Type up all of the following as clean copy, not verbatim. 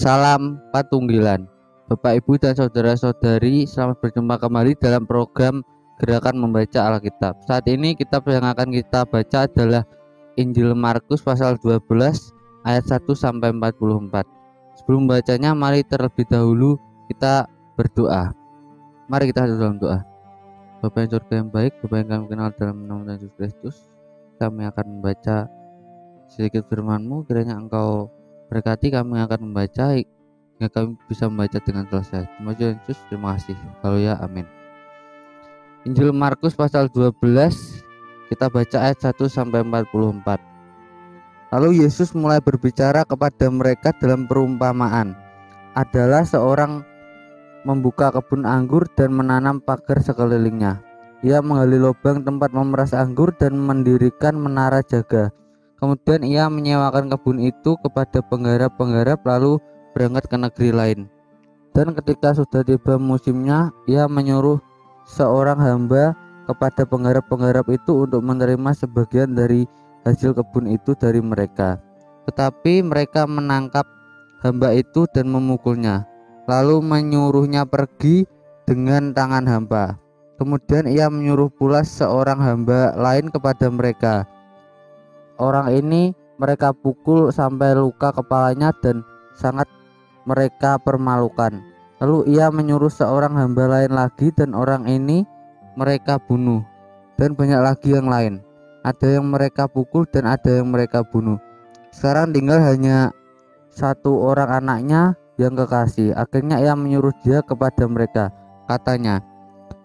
Salam Patunggilan. Bapak, Ibu, dan saudara-saudari, selamat berjumpa kembali dalam program Gerakan Membaca Alkitab. Saat ini kitab yang akan kita baca adalah Injil Markus pasal 12 ayat 1 sampai 44. Sebelum bacanya, mari terlebih dahulu kita berdoa. Mari kita hadir dalam doa. Bapa yang surga yang baik, Bapa yang kami kenal dalam nama Yesus Kristus, kami akan membaca sedikit firman-Mu. Kiranya Engkau berkati kami akan membaca hingga kami bisa membaca dengan selesai. Terima kasih Yesus, terima kasih. Haleluya, amin. Injil Markus pasal 12, kita baca ayat 1 sampai 44. Lalu Yesus mulai berbicara kepada mereka dalam perumpamaan. Adalah seorang membuka kebun anggur dan menanam pagar sekelilingnya. Ia menggali lubang tempat memeras anggur dan mendirikan menara jaga. Kemudian ia menyewakan kebun itu kepada penggarap-penggarap lalu berangkat ke negeri lain. Dan ketika sudah tiba musimnya, ia menyuruh seorang hamba kepada penggarap-penggarap itu untuk menerima sebagian dari hasil kebun itu dari mereka. Tetapi mereka menangkap hamba itu dan memukulnya, lalu menyuruhnya pergi dengan tangan hampa. Kemudian ia menyuruh pula seorang hamba lain kepada mereka. Orang ini mereka pukul sampai luka kepalanya dan sangat mereka permalukan. Lalu ia menyuruh seorang hamba lain lagi dan orang ini mereka bunuh. Dan banyak lagi yang lain. Ada yang mereka pukul dan ada yang mereka bunuh. Sekarang tinggal hanya satu orang anaknya yang kekasih. Akhirnya ia menyuruh dia kepada mereka. Katanya,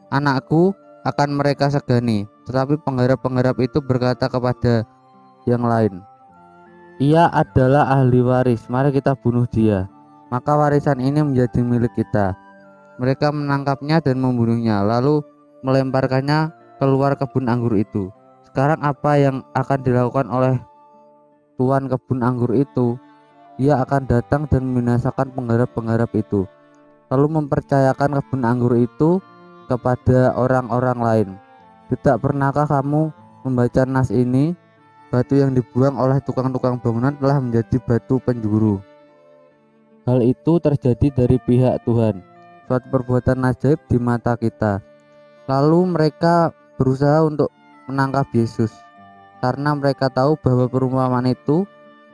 "Anakku akan mereka segani." Tetapi penggarap-penggarap itu berkata kepada yang lain, "Ia adalah ahli waris, mari kita bunuh dia, maka warisan ini menjadi milik kita." Mereka menangkapnya dan membunuhnya, lalu melemparkannya keluar kebun anggur itu. Sekarang apa yang akan dilakukan oleh tuan kebun anggur itu? Ia akan datang dan membinasakan penggarap-penggarap itu, lalu mempercayakan kebun anggur itu kepada orang-orang lain. Tidak pernahkah kamu membaca nas ini? Batu yang dibuang oleh tukang-tukang bangunan telah menjadi batu penjuru. Hal itu terjadi dari pihak Tuhan, suatu perbuatan ajaib di mata kita. Lalu mereka berusaha untuk menangkap Yesus, karena mereka tahu bahwa perumpamaan itu,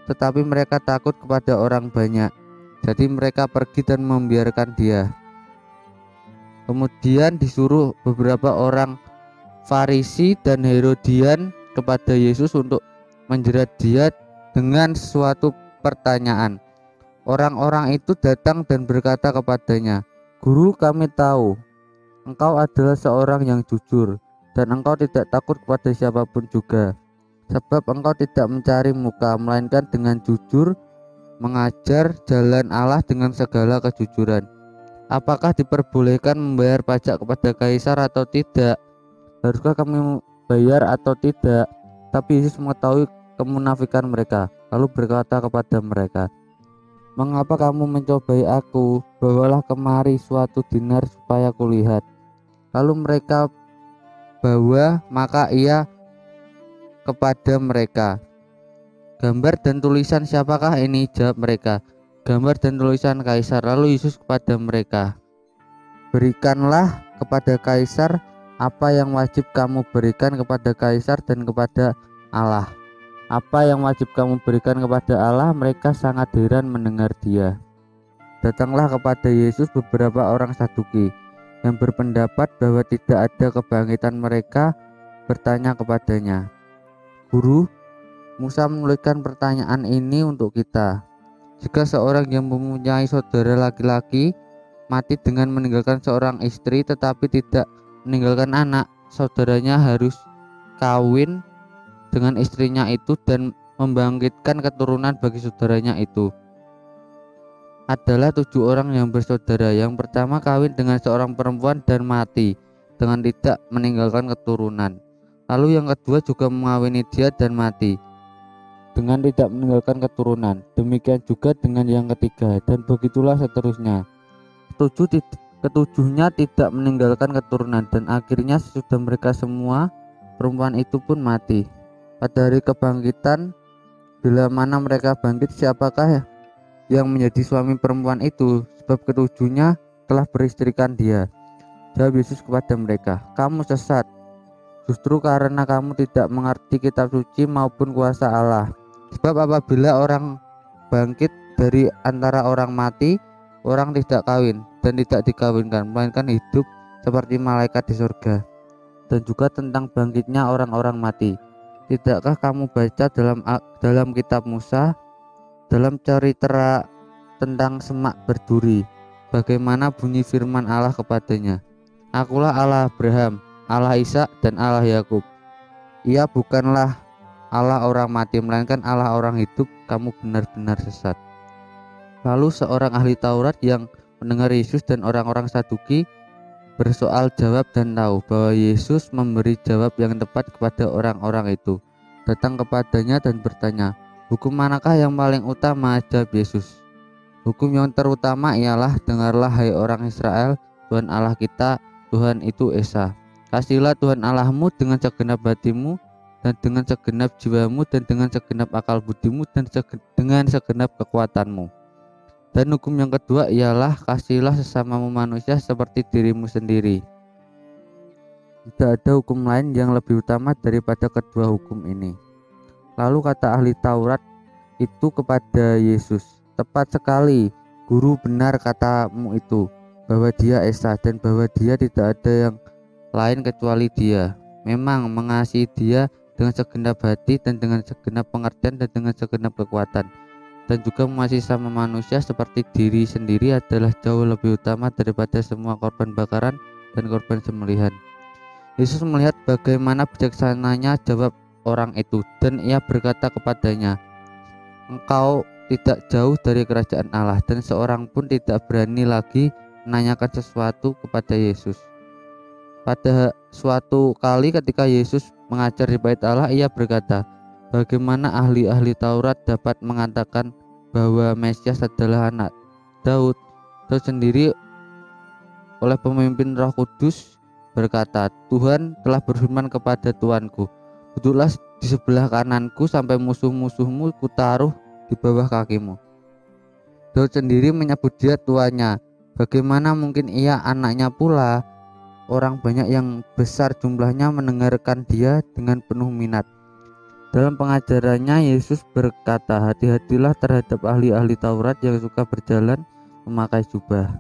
tetapi mereka takut kepada orang banyak. Jadi mereka pergi dan membiarkan dia. Kemudian disuruh beberapa orang Farisi dan Herodian kepada Yesus untuk menjerat dia dengan suatu pertanyaan. Orang-orang itu datang dan berkata kepadanya, "Guru, kami tahu engkau adalah seorang yang jujur dan engkau tidak takut kepada siapapun juga. Sebab engkau tidak mencari muka, melainkan dengan jujur mengajar jalan Allah dengan segala kejujuran. Apakah diperbolehkan membayar pajak kepada kaisar atau tidak? Haruskah kami bayar atau tidak?" Tapi Yesus mengetahui kemunafikan mereka, lalu berkata kepada mereka, "Mengapa kamu mencobai aku? Bawalah kemari suatu dinar supaya kulihat." Lalu mereka bawa, maka ia kepada mereka, "Gambar dan tulisan siapakah ini?" Jawab mereka, "Gambar dan tulisan kaisar." Lalu Yesus kepada mereka, "Berikanlah kepada kaisar apa yang wajib kamu berikan kepada kaisar dan kepada Allah apa yang wajib kamu berikan kepada Allah." Mereka sangat heran mendengar dia. Datanglah kepada Yesus beberapa orang Saduki yang berpendapat bahwa tidak ada kebangkitan. Mereka bertanya kepadanya, "Guru, Musa menuliskan pertanyaan ini untuk kita. Jika seorang yang mempunyai saudara laki-laki mati dengan meninggalkan seorang istri tetapi tidak meninggalkan anak, saudaranya harus kawin dengan istrinya itu dan membangkitkan keturunan bagi saudaranya itu. Adalah 7 orang yang bersaudara. Yang pertama kawin dengan seorang perempuan dan mati dengan tidak meninggalkan keturunan. Lalu yang kedua juga mengawini dia dan mati dengan tidak meninggalkan keturunan. Demikian juga dengan yang ketiga, dan begitulah seterusnya. Ketujuhnya tidak meninggalkan keturunan, dan akhirnya sesudah mereka semua, perempuan itu pun mati. Pada hari kebangkitan, bila mana mereka bangkit, siapakah yang menjadi suami perempuan itu, sebab ketujuhnya telah beristrikan dia. Jawab Yesus kepada mereka, kamu sesat, justru karena kamu tidak mengerti kitab suci maupun kuasa Allah. Sebab apabila orang bangkit dari antara orang mati, orang tidak kawin dan tidak dikawinkan, melainkan hidup seperti malaikat di surga. Dan juga tentang bangkitnya orang-orang mati, tidakkah kamu baca dalam kitab Musa, dalam cerita tentang semak berduri, bagaimana bunyi firman Allah kepadanya, Akulah Allah Abraham, Allah Ishak dan Allah Yakub. Ia bukanlah Allah orang mati, melainkan Allah orang hidup. Kamu benar-benar sesat. Lalu seorang ahli Taurat yang mendengar Yesus dan orang-orang Saduki bersoal jawab dan tahu bahwa Yesus memberi jawab yang tepat kepada orang-orang itu, datang kepadanya dan bertanya, hukum manakah yang paling utama? Jawab Yesus, hukum yang terutama ialah, dengarlah hai orang Israel, Tuhan Allah kita, Tuhan itu Esa. Kasihilah Tuhan Allahmu dengan segenap hatimu, dan dengan segenap jiwamu, dan dengan segenap akal budimu, dan dengan segenap kekuatanmu. Dan hukum yang kedua ialah, kasihilah sesamamu manusia seperti dirimu sendiri. Tidak ada hukum lain yang lebih utama daripada kedua hukum ini. Lalu kata ahli Taurat itu kepada Yesus, tepat sekali, Guru, benar katamu itu, bahwa dia Esa dan bahwa dia tidak ada yang lain kecuali dia. Memang mengasihi dia dengan segenap hati dan dengan segenap pengertian dan dengan segenap kekuatan, dan juga mengasihi sama manusia seperti diri sendiri adalah jauh lebih utama daripada semua korban bakaran dan korban sembelihan. Yesus melihat bagaimana bijaksananya jawab orang itu, dan ia berkata kepadanya, engkau tidak jauh dari kerajaan Allah. Dan seorang pun tidak berani lagi menanyakan sesuatu kepada Yesus. Pada suatu kali ketika Yesus mengajar di bait Allah, ia berkata, bagaimana ahli-ahli Taurat dapat mengatakan bahwa Mesias adalah anak Daud? Daud sendiri oleh pemimpin Roh Kudus berkata, Tuhan telah berfirman kepada Tuanku, duduklah di sebelah kananku sampai musuh-musuhmu kutaruh di bawah kakimu. Daud sendiri menyebut dia tuannya. Bagaimana mungkin ia anaknya pula? Orang banyak yang besar jumlahnya mendengarkan dia dengan penuh minat. Dalam pengajarannya Yesus berkata, hati-hatilah terhadap ahli-ahli Taurat yang suka berjalan memakai jubah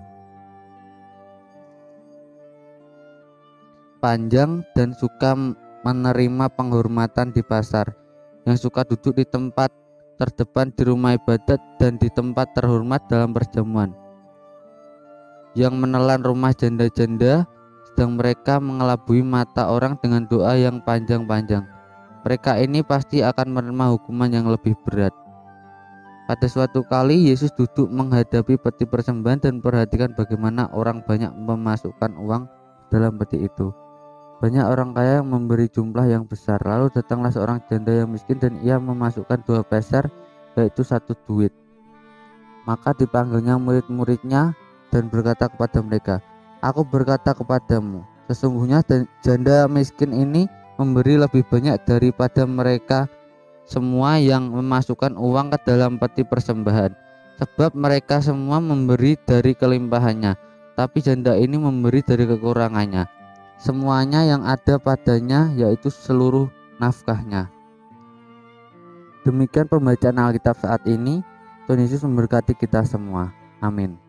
panjang dan suka menerima penghormatan di pasar, yang suka duduk di tempat terdepan di rumah ibadat dan di tempat terhormat dalam perjamuan, yang menelan rumah janda-janda, sedang mereka mengelabui mata orang dengan doa yang panjang-panjang. Mereka ini pasti akan menerima hukuman yang lebih berat. Pada suatu kali Yesus duduk menghadapi peti persembahan dan perhatikan bagaimana orang banyak memasukkan uang dalam peti itu. Banyak orang kaya yang memberi jumlah yang besar. Lalu datanglah seorang janda yang miskin dan ia memasukkan 2 peser, yaitu 1 duit. Maka dipanggilnya murid-muridnya dan berkata kepada mereka, aku berkata kepadamu, sesungguhnya janda miskin ini memberi lebih banyak daripada mereka semua yang memasukkan uang ke dalam peti persembahan, sebab mereka semua memberi dari kelimpahannya, tapi janda ini memberi dari kekurangannya, semuanya yang ada padanya, yaitu seluruh nafkahnya. Demikian pembacaan Alkitab saat ini. Tuhan Yesus memberkati kita semua. Amin.